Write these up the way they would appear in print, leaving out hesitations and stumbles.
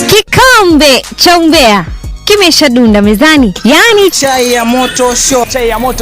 Kikombe cha umbea kimeshadunda mezani, yani chai ya moto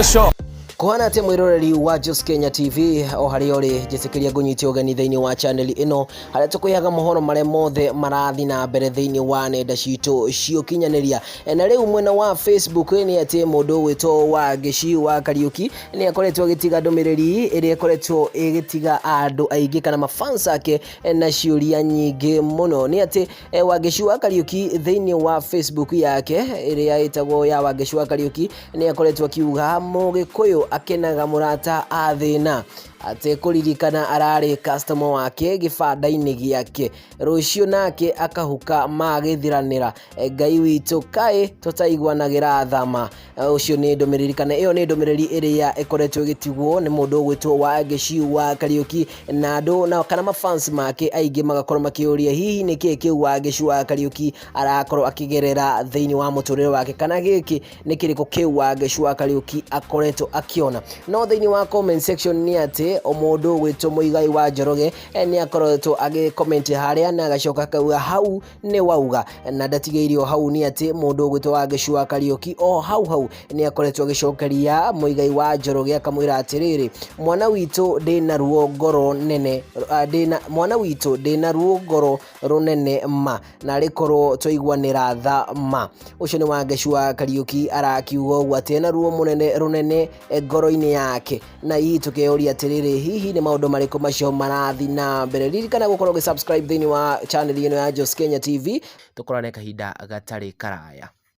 show. Kuhana ate mwiroreri wa Jos Kenya TV o hari ori jesikiria gunyitio gani thiini wa channel ino haria tukuyaga mohoro mare mothe marathi na mbere thiini wa nenda citu cio kinyaniria na riu mwena wa Facebook ni ate mundu wito Wangeci wa Kariuki ni akoretwo agitiga ndumiriri iria akoretwo igitiga andu aingi kana mafans ake na ciuria nyingi muno. Ni ate Wangeci wa Kariuki thiini wa Facebook yake iria itagwo ya Wangeci wa Kariuki ni akoretwo akiuga Mugikuyu akenaga murata athina ate kuririkana arari customer wake gibanda-ini giake rucio nake akahuka magithiranira Ngai witu kai tutaiguanagira thama. Ucio ni ndumiriri kana iyo ni ndumiriri iria ikoretwo gitigwo ni mundu gwitwo Wangeci wa Kariuki na andu na kana mafans make aingi magakorwo makiuria hihi ni kiki Wangeci wa Kariuki arakorwo akigerera thiini wa muturire wake kana giki ni kiriko kiu Wangeci wa Kariuki akoretwo akiona. No thiini wa comment section ni ati omundu gwitwo Muigai wa Njoroge ni akoretwo agi comment haria na agacoka kauga hau ni wauga na ndatigeirio hau. Ni ati mundu gwitwo Wangeci wa Kariuki o hau ni akoretwo agicokeria Muigai wa Njoroge akamwira atiriri mwana witu ndina ruo ngoro nene mwana witu ndina ruo ngoro runene ma na rikorwo twaiguanira tha ma. Ucio ni Wangeci wa Kariuki arakiuga gwate na ruo munene runene ngoro-ini yake na hii tukeuria atiriri hihi ni maundu mariko macio marathi na mbere. Ririkana gukorwo subscribe thiini wa channel ino ya Jos Kenya TV tukorane kahinda gatari karaya.